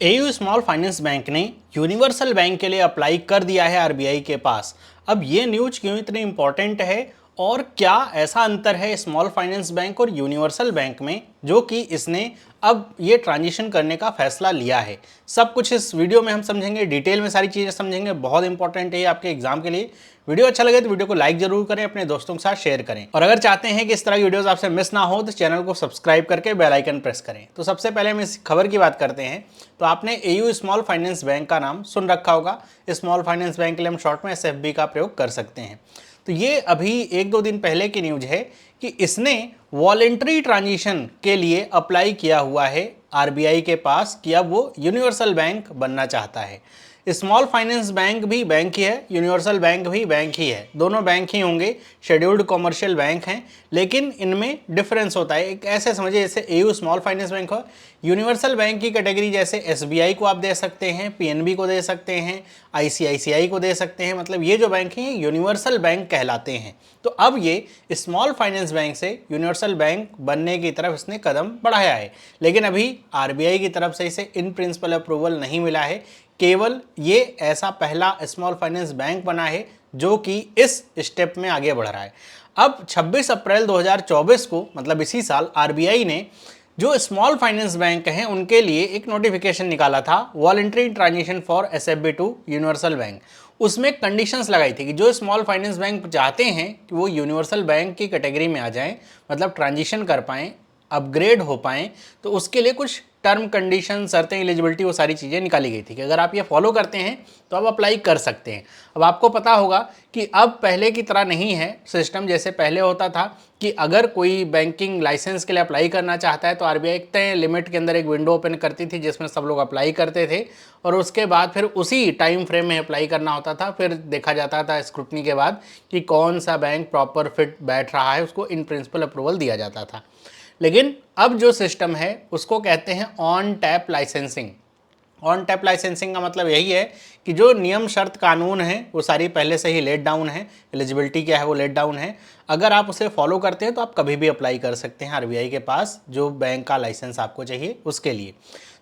AU small finance bank ने universal bank के लिए अप्लाई कर दिया है आरबीआई के पास। अब ये न्यूज क्यों इतनी इंपॉर्टेंट है और क्या ऐसा अंतर है स्मॉल फाइनेंस बैंक और यूनिवर्सल बैंक में जो कि इसने अब ये ट्रांजिशन करने का फैसला लिया है। सब कुछ इस वीडियो में हम समझेंगे, डिटेल में सारी चीज़ें समझेंगे। बहुत इंपॉर्टेंट है ये आपके एग्जाम के लिए। वीडियो अच्छा लगे तो वीडियो को लाइक जरूर करें, अपने दोस्तों के साथ शेयर करें और अगर चाहते हैं कि इस तरह की वीडियोस आपसे मिस ना हो तो चैनल को सब्सक्राइब करके बेल आइकन प्रेस करें। तो सबसे पहले हम इस खबर की बात करते हैं। तो आपने एयू स्मॉल फाइनेंस बैंक का नाम सुन रखा होगा। स्मॉल फाइनेंस बैंक के लिए हम शॉर्ट में एसएफबी का प्रयोग कर सकते हैं। तो ये अभी एक दो दिन पहले की न्यूज है कि इसने वॉलेंट्री ट्रांजिशन के लिए अप्लाई किया हुआ है आरबीआई के पास कि अब वो यूनिवर्सल बैंक बनना चाहता है। स्मॉल फाइनेंस बैंक भी बैंक ही है, यूनिवर्सल बैंक भी बैंक ही है, दोनों बैंक ही होंगे, शेड्यूल्ड कॉमर्शियल बैंक हैं, लेकिन इनमें डिफरेंस होता है। एक ऐसे समझिए जैसे एयू स्मॉल फाइनेंस बैंक हो, यूनिवर्सल बैंक की कैटेगरी जैसे एसबीआई को आप दे सकते हैं, पीएनबी को दे सकते हैं, आईसीआईसीआई को दे सकते हैं, मतलब ये जो बैंक हैं यूनिवर्सल बैंक कहलाते हैं। तो अब ये स्मॉल फाइनेंस बैंक से यूनिवर्सल बैंक बनने की तरफ इसने कदम बढ़ाया है, लेकिन अभी आरबीआई की तरफ से इसे इन प्रिंसिपल अप्रूवल नहीं मिला है। केवल ये ऐसा पहला स्मॉल फाइनेंस बैंक बना है जो कि इस स्टेप में आगे बढ़ रहा है। अब 26 अप्रैल 2024 को, मतलब इसी साल, आरबीआई ने जो स्मॉल फाइनेंस बैंक हैं उनके लिए एक नोटिफिकेशन निकाला था, voluntary transition for SFB to universal bank. उसमें कंडीशंस लगाई थी कि जो स्मॉल फाइनेंस बैंक चाहते हैं कि वो यूनिवर्सल बैंक की कैटेगरी में आ जाएं, मतलब ट्रांजिशन कर पाएं, अपग्रेड हो पाएँ, तो उसके लिए कुछ टर्म कंडीशन, शर्तें, एलिजिबिलिटी, वो सारी चीज़ें निकाली गई थी कि अगर आप ये फॉलो करते हैं तो आप अप्लाई कर सकते हैं। अब आपको पता होगा कि अब पहले की तरह नहीं है सिस्टम। जैसे पहले होता था कि अगर कोई बैंकिंग लाइसेंस के लिए अप्लाई करना चाहता है तो आरबीआई एक तय लिमिट के अंदर एक विंडो ओपन करती थी जिसमें सब लोग अप्लाई करते थे और उसके बाद फिर उसी टाइम फ्रेम में अप्लाई करना होता था। फिर देखा जाता था स्क्रूटनी के बाद कि कौन सा बैंक प्रॉपर फिट बैठ रहा है, उसको इन प्रिंसिपल अप्रूवल दिया जाता था। लेकिन अब जो सिस्टम है उसको कहते हैं on tap licensing. On tap licensing का मतलब यही है कि जो नियम शर्त कानून है वो सारी पहले से ही लेट डाउन है, एलिजिबिलिटी क्या है वो लेट डाउन है। अगर आप उसे फॉलो करते हैं तो आप कभी भी अप्लाई कर सकते हैं आरबीआई के पास जो बैंक का लाइसेंस आपको चाहिए उसके लिए।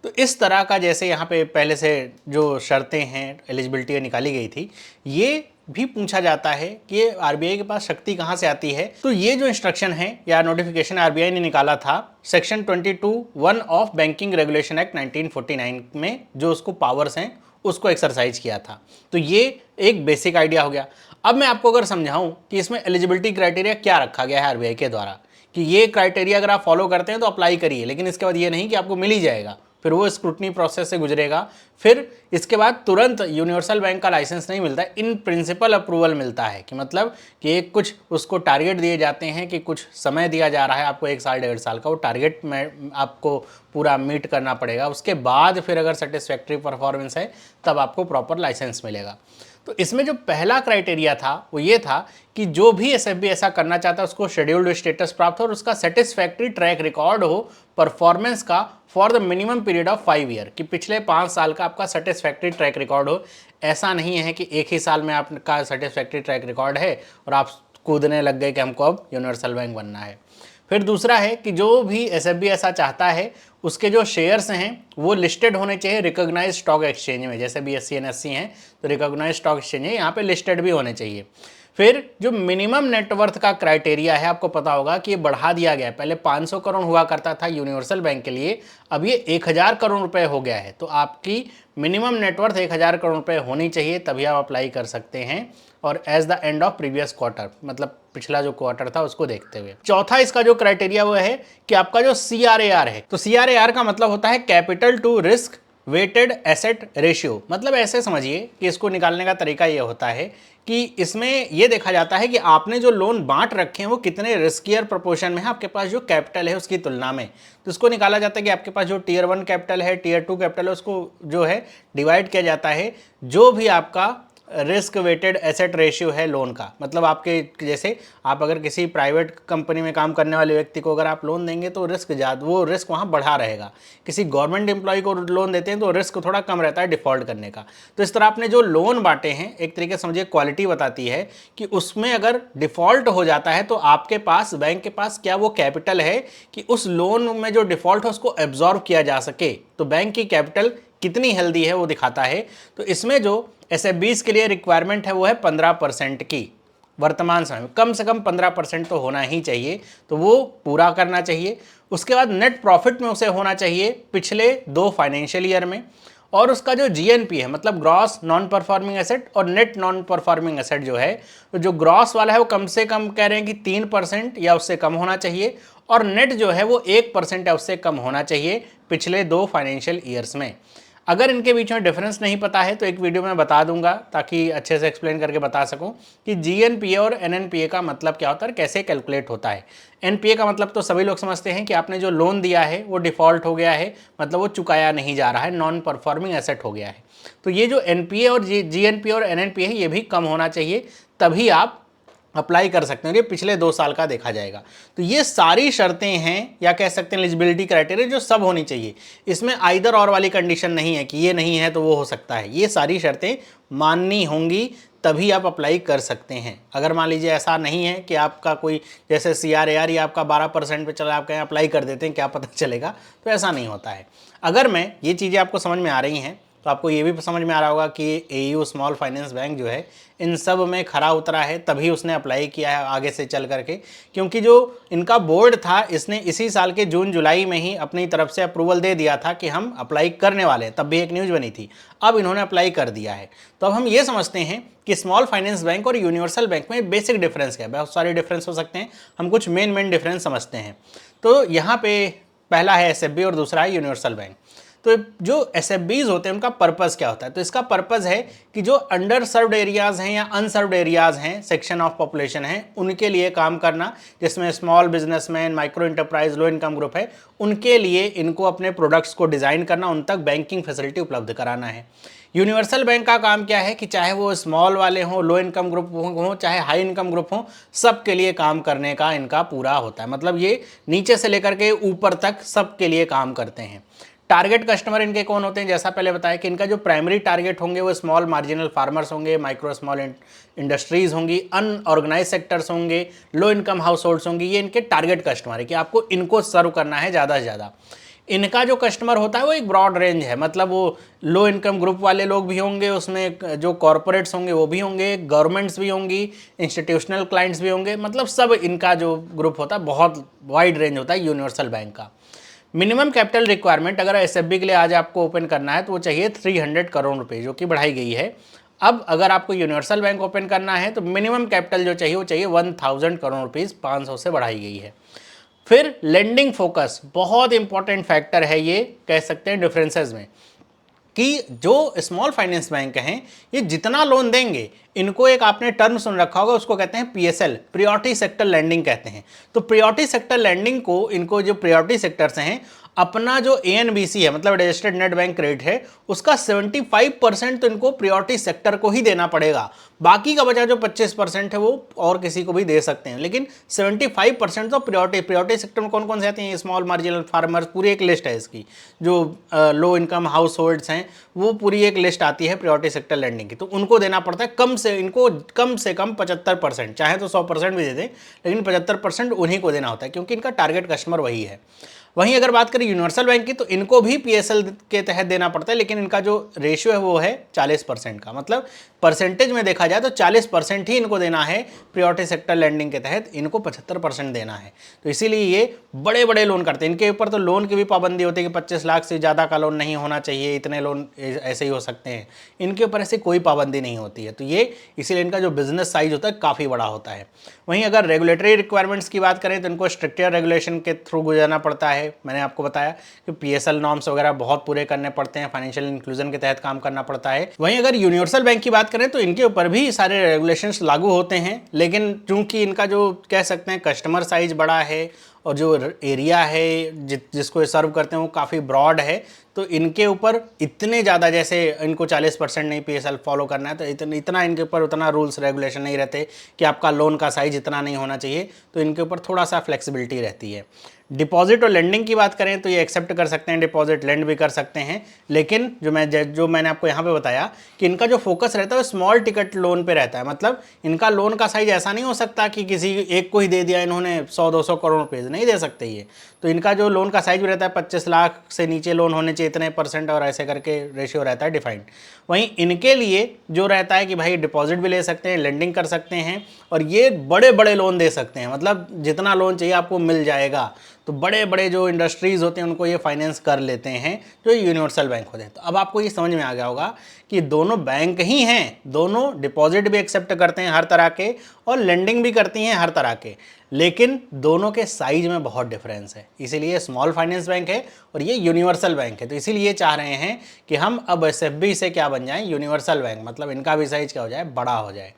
तो इस तरह का जैसे यहाँ पे पहले से जो शर्तें हैं, एलिजिबिलिटी निकाली गई थी, ये भी पूछा जाता है कि आरबीआई के पास शक्ति कहाँ से आती है। तो ये जो इंस्ट्रक्शन है या नोटिफिकेशन आरबीआई ने निकाला था section 22(1) of banking regulation act 1949 में, जो उसको पावर्स हैं उसको एक्सरसाइज किया था। तो ये एक बेसिक आइडिया हो गया। अब मैं आपको अगर समझाऊं कि इसमें एलिजिबिलिटी क्राइटेरिया क्या रखा गया है आरबीआई के द्वारा कि ये क्राइटेरिया अगर आप फॉलो करते हैं तो अप्लाई करिए, लेकिन इसके बाद ये नहीं कि आपको मिल ही जाएगा, फिर वो स्क्रूटनी प्रोसेस से गुजरेगा, फिर इसके बाद तुरंत यूनिवर्सल बैंक का लाइसेंस नहीं मिलता है, इन प्रिंसिपल अप्रूवल मिलता है कि मतलब कि एक कुछ उसको टारगेट दिए जाते हैं कि कुछ समय दिया जा रहा है आपको, 1 साल 1.5 साल का, वो टारगेट में आपको पूरा मीट करना पड़ेगा। उसके बाद फिर अगर सेटिस्फैक्ट्री परफॉर्मेंस है तब आपको प्रॉपर लाइसेंस मिलेगा। तो इसमें जो पहला क्राइटेरिया था वो ये था कि जो भी एसएफबी ऐसा करना चाहता है उसको शेड्यूल्ड स्टेटस प्राप्त हो और उसका सेटिस्फैक्ट्री ट्रैक रिकॉर्ड हो परफॉर्मेंस का for the minimum period of 5 year, कि पिछले 5 साल का आपका सेटिस्फैक्ट्री ट्रैक रिकॉर्ड हो। ऐसा नहीं है कि एक ही साल में आपका सेटिस्फैक्ट्री ट्रैक रिकॉर्ड है और आप कूदने लग गए कि हमको अब यूनिवर्सल बैंक बनना है। फिर दूसरा है कि जो भी एसएफबी ऐसा चाहता है उसके जो शेयर्स हैं वो लिस्टेड होने चाहिए रिकॉग्नाइज्ड स्टॉक एक्सचेंज में, जैसे बीएससी एनएससी हैं तो रिकॉग्नाइज्ड स्टॉक एक्सचेंज है, यहाँ पे लिस्टेड भी होने चाहिए। फिर जो मिनिमम नेटवर्थ का क्राइटेरिया है, आपको पता होगा कि ये बढ़ा दिया गया है। पहले 500 करोड़ हुआ करता था यूनिवर्सल बैंक के लिए, अब ये 1000 करोड़ रुपए हो गया है। तो आपकी मिनिमम नेटवर्थ 1000 करोड़ रुपए होनी चाहिए, तभी आप अप्लाई कर सकते हैं, और as the end of previous quarter, मतलब पिछला जो क्वार्टर था उसको देखते हुए। चौथा इसका जो क्राइटेरिया वो है कि आपका जो CRAR है, तो CRAR का मतलब होता है capital to risk weighted asset ratio. मतलब ऐसे समझिए कि इसको निकालने का तरीका ये होता है कि इसमें ये देखा जाता है कि आपने जो लोन बांट रखे हैं वो कितने रिस्कियर प्रोपोर्शन में है आपके पास जो कैपिटल है उसकी तुलना में। तो इसको निकाला जाता है कि आपके पास जो टियर 1 कैपिटल है, टियर 2 कैपिटल है, उसको जो है डिवाइड किया जाता है जो भी आपका रिस्क वेटेड एसेट रेशियो है लोन का। मतलब आपके जैसे आप अगर किसी प्राइवेट कंपनी में काम करने वाले व्यक्ति को अगर आप लोन देंगे तो रिस्क ज़्यादा, वो रिस्क वहाँ बढ़ा रहेगा। किसी गवर्नमेंट एम्प्लॉय को लोन देते हैं तो रिस्क थोड़ा कम रहता है डिफ़ॉल्ट करने का। तो इस तरह आपने जो लोन बांटे हैं, एक तरीके से समझिए क्वालिटी बताती है कि उसमें अगर डिफ़ॉल्ट हो जाता है तो आपके पास, बैंक के पास क्या वो कैपिटल है कि उस लोन में जो डिफ़ॉल्ट है उसको एब्जॉर्ब किया जा सके। तो बैंक की कैपिटल कितनी हेल्दी है वो दिखाता है। तो इसमें जो SFBs के लिए रिक्वायरमेंट है वो है 15% की, वर्तमान समय में कम से कम 15% तो होना ही चाहिए, तो वो पूरा करना चाहिए। उसके बाद नेट प्रॉफिट में उसे होना चाहिए पिछले 2 फाइनेंशियल ईयर में, और उसका जो GNP है मतलब ग्रॉस नॉन परफॉर्मिंग एसेट और नेट नॉन परफॉर्मिंग एसेट जो है, तो जो ग्रॉस वाला है वो कम से कम कह रहे हैं कि 3% या उससे कम होना चाहिए, और नेट जो है वो 1% या उससे कम होना चाहिए पिछले 2 फाइनेंशियल ईयर्स में। अगर इनके बीच में डिफरेंस नहीं पता है तो एक वीडियो में बता दूंगा ताकि अच्छे से एक्सप्लेन करके बता सकूं कि GNPA और NNPA का मतलब क्या होता है और कैसे कैलकुलेट होता है। NPA का मतलब तो सभी लोग समझते हैं कि आपने जो लोन दिया है वो डिफ़ॉल्ट हो गया है, मतलब वो चुकाया नहीं जा रहा है, नॉन परफॉर्मिंग एसेट हो गया है। तो ये जो NPA और GNPA और NNPA है ये भी कम होना चाहिए, तभी आप अप्लाई कर सकते हैं, ये पिछले 2 साल का देखा जाएगा। तो ये सारी शर्तें हैं या कह सकते हैं एलिजिबिलिटी क्राइटेरिया जो सब होनी चाहिए। इसमें आइदर और वाली कंडीशन नहीं है कि ये नहीं है तो वो हो सकता है, ये सारी शर्तें माननी होंगी तभी आप अप्लाई कर सकते हैं। अगर मान लीजिए ऐसा नहीं है कि आपका कोई जैसे CRAR या आपका 12% पे चला, आप कहीं अप्लाई कर देते हैं क्या पता चलेगा, तो ऐसा नहीं होता है। अगर मैं ये चीज़ें आपको समझ में आ रही हैं तो आपको ये भी समझ में आ रहा होगा कि AU स्मॉल फाइनेंस बैंक जो है इन सब में खरा उतरा है, तभी उसने अप्लाई किया है आगे से चल करके, क्योंकि जो इनका बोर्ड था इसने इसी साल के जून जुलाई में ही अपनी तरफ से अप्रूवल दे दिया था कि हम अप्लाई करने वाले हैं, तब भी एक न्यूज़ बनी थी, अब इन्होंने अप्लाई कर दिया है। तो अब हम ये समझते हैं कि स्मॉल फाइनेंस बैंक और यूनिवर्सल बैंक में बेसिक डिफरेंस क्या है। बहुत सारे डिफरेंस हो सकते हैं, हम कुछ मेन डिफरेंस समझते हैं। तो यहाँ पे पहला है SFB और दूसरा है यूनिवर्सल बैंक। तो जो SFBs होते हैं उनका पर्पस क्या होता है, तो इसका पर्पस है कि जो अंडर सर्व्ड एरियाज़ हैं या अनसर्व्ड एरियाज़ हैं, सेक्शन ऑफ पॉपुलेशन हैं, उनके लिए काम करना, जिसमें small businessman, micro enterprise, low income group है, उनके लिए इनको अपने प्रोडक्ट्स को डिज़ाइन करना, उन तक बैंकिंग फैसिलिटी उपलब्ध कराना है। यूनिवर्सल बैंक का काम क्या है कि चाहे वो स्मॉल वाले हों, लो इनकम ग्रुप हों, चाहे हाई इनकम ग्रुप हों, सबके लिए काम करने का इनका पूरा होता है। मतलब ये नीचे से लेकर के ऊपर तक सबके लिए काम करते हैं। टारगेट कस्टमर इनके कौन होते हैं, जैसा पहले बताया कि इनका जो प्राइमरी टारगेट होंगे वो स्मॉल मार्जिनल फार्मर्स होंगे, माइक्रो स्मॉल इंडस्ट्रीज होंगी, अनऑर्गेनाइज सेक्टर्स होंगे, लो इनकम हाउस होल्ड्स होंगी। ये इनके टारगेट कस्टमर है कि आपको इनको सर्व करना है ज़्यादा से ज़्यादा। इनका जो कस्टमर होता है वो एक ब्रॉड रेंज है, मतलब वो लो इनकम ग्रुप वाले लोग भी होंगे, उसमें जो कॉरपोरेट्स होंगे वो भी होंगे, गवर्नमेंट्स भी होंगी, इंस्टीट्यूशनल क्लाइंट्स भी होंगे, मतलब सब इनका जो ग्रुप होता है बहुत वाइड रेंज होता है यूनिवर्सल बैंक का। मिनिमम कैपिटल रिक्वायरमेंट अगर SFB के लिए आज आपको ओपन करना है तो वो चाहिए 300 करोड़ रुपए, जो कि बढ़ाई गई है। अब अगर आपको यूनिवर्सल बैंक ओपन करना है तो मिनिमम कैपिटल जो चाहिए वो चाहिए 1000 करोड़ रुपीज़, 500 से बढ़ाई गई है। फिर लेंडिंग फोकस बहुत इंपॉर्टेंट फैक्टर है, ये कह सकते हैं डिफरेंसेस में, कि जो स्मॉल फाइनेंस बैंक हैं ये जितना लोन देंगे, इनको एक आपने टर्म सुन रखा होगा, उसको कहते हैं PSL, प्रायोरिटी सेक्टर लैंडिंग कहते हैं। तो प्रायोरिटी सेक्टर लैंडिंग को, इनको जो प्रायोरिटी सेक्टर्स हैं, अपना जो ANBC है मतलब रजिस्टर्ड नेट बैंक क्रेडिट है, उसका 75% तो इनको प्रायोरिटी सेक्टर को ही देना पड़ेगा। बाकी का बचा जो 25% है वो और किसी को भी दे सकते हैं, लेकिन 75% तो प्रायोरिटी सेक्टर में कौन कौन से आते हैं, स्मॉल मार्जिनल फार्मर्स, पूरी एक लिस्ट है इसकी, जो लो इनकम हाउस होल्ड्स हैं वो पूरी एक लिस्ट आती है प्रायोरिटी सेक्टर लैंडिंग की, तो उनको देना पड़ता है इनको कम से कम 75%, चाहे तो 100% भी दे दें, लेकिन 75% उन्हीं को देना होता है क्योंकि इनका टारगेट कस्टमर वही है। वहीं अगर बात करें यूनिवर्सल बैंक की तो इनको भी PSL के तहत देना पड़ता है, लेकिन इनका जो रेशियो है वो है 40% का, मतलब परसेंटेज में देखा जाए तो 40% ही इनको देना है प्रायोरिटी सेक्टर लैंडिंग के तहत, इनको 75% देना है। तो इसीलिए ये बड़े बड़े लोन करते हैं। इनके ऊपर तो लोन की भी पाबंदी होती है कि 25 लाख से ज़्यादा का लोन नहीं होना चाहिए, इतने लोन ऐसे ही हो सकते हैं, इनके ऊपर ऐसे कोई पाबंदी नहीं होती है। तो ये इसीलिए इनका जो बिजनेस साइज होता है काफ़ी बड़ा होता है। वहीं अगर रेगुलेटरी रिक्वायरमेंट्स की बात करें तो इनको स्ट्रिक्टर रेगुलेशन के थ्रू गुजरना पड़ता है। मैंने आपको बताया कि PSL नॉर्म्स वगैरह बहुत पूरे करने पड़ते हैं, फाइनेंशियल इंक्लूजन के तहत काम करना पड़ता है। वहीं अगर यूनिवर्सल बैंक की बात करें तो इनके ऊपर भी सारे रेगुलेशंस लागू होते हैं, लेकिन चूंकि इनका जो कह सकते हैं कस्टमर साइज बड़ा है और जो एरिया है जिसको ये सर्व करते हैं वो काफ़ी ब्रॉड है, तो इनके ऊपर इतने ज़्यादा, जैसे इनको 40% नहीं PSL फॉलो करना है तो इतना इनके ऊपर उतना रूल्स रेगुलेशन नहीं रहते कि आपका लोन का साइज इतना नहीं होना चाहिए, तो इनके ऊपर थोड़ा सा फ्लेक्सिबिलिटी रहती है। डिपॉजिट और लेंडिंग की बात करें तो ये एक्सेप्ट कर सकते हैं, डिपॉजिट लेंड भी कर सकते हैं, लेकिन जो मैंने आपको यहाँ पे बताया कि इनका जो फोकस रहता है वो स्मॉल टिकट लोन पे रहता है। मतलब इनका लोन का साइज ऐसा नहीं हो सकता कि किसी एक को ही दे दिया इन्होंने 100-200 करोड़ रुपये, नहीं दे सकते ये। तो इनका जो लोन का साइज भी रहता है 25 लाख से नीचे लोन होने चाहिए इतने % और ऐसे करके रेशियो रहता है डिफाइंड। वहीं इनके लिए जो रहता है कि भाई डिपॉजिट भी ले सकते हैं, लेंडिंग कर सकते हैं और ये बड़े बड़े लोन दे सकते हैं, मतलब जितना लोन चाहिए आपको मिल जाएगा। तो बड़े बड़े जो इंडस्ट्रीज़ होते हैं उनको ये फाइनेंस कर लेते हैं जो यूनिवर्सल बैंक होते हैं। तो अब आपको ये समझ में आ गया होगा कि दोनों बैंक ही हैं, दोनों डिपॉजिट भी एक्सेप्ट करते हैं हर तरह के और लेंडिंग भी करती हैं हर तरह के, लेकिन दोनों के साइज में बहुत डिफरेंस है। इसीलिए स्मॉल फाइनेंस बैंक है और ये यूनिवर्सल बैंक है। तो इसीलिए चाह रहे हैं कि हम अब एसएफबी से क्या बन जाएं, यूनिवर्सल बैंक, मतलब इनका भी साइज क्या हो जाए, बड़ा हो जाए।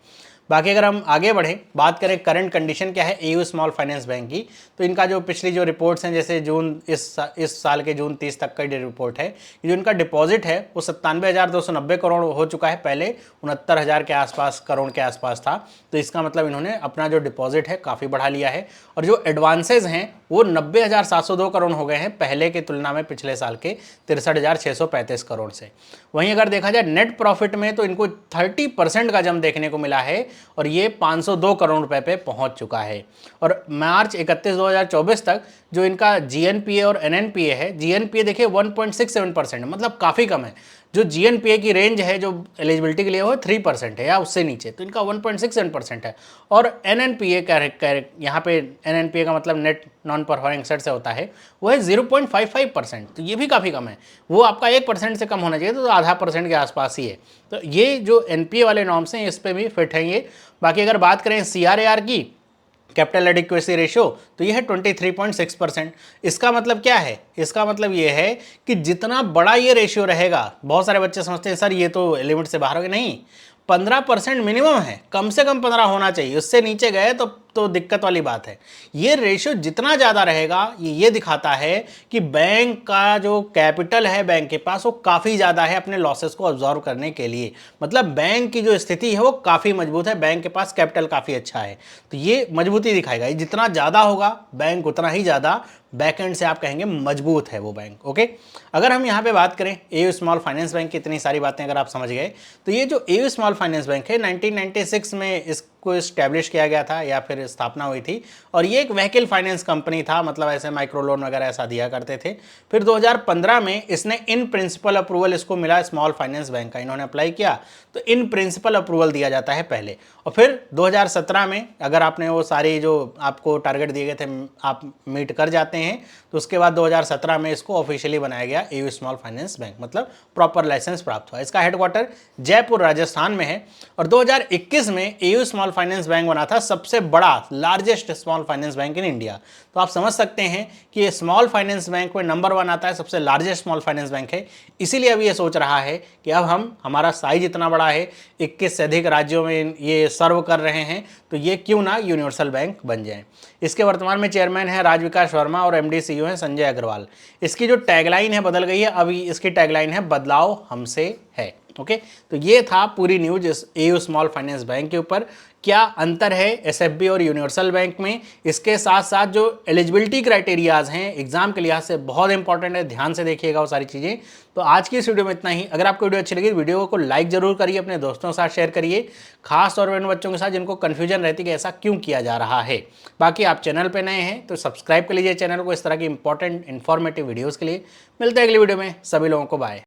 बाकी अगर हम आगे बढ़ें, बात करें करंट कंडीशन क्या है एयू स्मॉल फाइनेंस बैंक की, तो इनका जो पिछली जो रिपोर्ट्स हैं, जैसे जून इस साल के जून 30 तक का रिपोर्ट है, जो इनका डिपॉजिट है वो 97,290 करोड़ हो चुका है, पहले 69,000 के आसपास करोड़ के आसपास था। तो इसका मतलब इन्होंने अपना जो डिपॉजिट है काफ़ी बढ़ा लिया है और जो एडवांसेज हैं वो 90,702 करोड़ हो गए हैं पहले की तुलना में पिछले साल के 63,635 करोड़ से। वहीं अगर देखा जाए नेट प्रॉफिट में तो इनको 30% का जंप देखने को मिला है और ये 502 करोड़ रुपए पे पहुंच चुका है। और मार्च 31 2024 तक जो इनका जीएनपीए और एनएनपीए है, जीएनपीए देखिए 1.67%, मतलब काफ़ी कम है। जो जीएनपीए की रेंज है जो एलिजिबिलिटी के लिए वो 3% है या उससे नीचे, तो इनका 1.67% है। और एनएनपीए यहाँ पे एनएनपीए का मतलब नेट नॉन परफॉर्मिंग एसेट से होता है, वो है 0.55%, तो ये भी काफ़ी कम है। वो आपका 1% से कम होना चाहिए, तो आधा % के आसपास ही है। तो ये जो एनपीए वाले नॉर्म्स हैं इस पर भी फिट हैं ये। बाकी अगर बात करें सीआरएआर की, कैपिटल एडिक्वेसी रेशियो, तो ये है 23.6%। इसका मतलब क्या है, इसका मतलब ये है कि जितना बड़ा ये रेशियो रहेगा, बहुत सारे बच्चे समझते हैं सर ये तो लिमिट से बाहर हो गया, नहीं, 15% मिनिमम है, कम से कम 15 होना चाहिए, उससे नीचे गए तो दिक्कत वाली बात है। ये रेशियो जितना ज़्यादा रहेगा ये दिखाता है कि बैंक का जो कैपिटल है बैंक के पास वो काफ़ी ज़्यादा है अपने लॉसेस को अब्जॉर्व करने के लिए, मतलब बैंक की जो स्थिति है वो काफ़ी मजबूत है, बैंक के पास कैपिटल काफ़ी अच्छा है। तो ये मजबूती दिखाएगा, ये जितना ज़्यादा होगा बैंक उतना ही ज़्यादा बैकएंड से आप कहेंगे मजबूत है वो बैंक। ओके, अगर हम यहाँ पे बात करें एयू स्मॉल फाइनेंस बैंक की इतनी सारी बातें अगर आप समझ गए, तो ये जो एयू स्मॉल फाइनेंस बैंक है 1996 में इसको इस्टेब्लिश किया गया था या फिर स्थापना हुई थी और ये एक व्हीकल फाइनेंस कंपनी था, मतलब ऐसे माइक्रो लोन वगैरह ऐसा दिया करते थे। फिर 2015 में इसने इन प्रिंसिपल अप्रूवल इसको मिला स्मॉल फाइनेंस बैंक का, इन्होंने अप्लाई किया तो इन प्रिंसिपल अप्रूवल दिया जाता है पहले, और फिर 2017 में अगर आपने वो सारी जो आपको टारगेट दिए गए थे आप मीट कर जाते हैं तो उसके बाद 2017 में इसको ऑफिशियली बनाया गया एयू स्मॉल फाइनेंस बैंक, मतलब प्रॉपर लाइसेंस प्राप्त हुआ। इसका हेडक्वार्टर जयपुर राजस्थान में है और 2021 में एयू स्मॉल फाइनेंस बैंक बना था सबसे बड़ा largest small finance bank in India. तो आप समझ सकते हैं कि ये स्मॉल फाइनेंस बैंक में नंबर 1 आता है, सबसे लार्जेस्ट स्मॉल फाइनेंस बैंक है। इसीलिए अब ये सोच रहा है कि अब हमारा साइज इतना बड़ा है, 21 से अधिक राज्यों में ये सर्व कर रहे हैं, तो ये क्यों ना यूनिवर्सल बैंक बन जाए। इसके वर्तमान में चेयरमैन है राजविकास वर्मा और एमडी सीईओ है संजय अग्रवाल। इसकी जो टैगलाइन है बदल गई है, अभी इसकी टैगलाइन है बदलाव हमसे है। ओके, तो ये था पूरी न्यूज इस एयू स्मॉल फाइनेंस बैंक के ऊपर। क्या अंतर है एसएफबी और यूनिवर्सल बैंक में, इसके साथ साथ जो एलिजिबिलिटी क्राइटेरियाज हैं एग्जाम के लिहाज से बहुत इंपॉर्टेंट है, ध्यान से देखिएगा वो सारी चीज़ें। तो आज की इस वीडियो में इतना ही। अगर आपको वीडियो अच्छी लगी वीडियो को लाइक जरूर करिए, अपने दोस्तों के साथ शेयर करिए, खास तौर पर उन बच्चों के साथ जिनको कन्फ्यूजन रहती है कि ऐसा क्यों किया जा रहा है। बाकी आप चैनल पर नए हैं तो सब्सक्राइब कर लीजिए चैनल को इस तरह की इंपॉर्टेंट इन्फॉर्मेटिव वीडियोज़ के लिए। मिलते हैं अगली वीडियो में, सभी लोगों को बाय।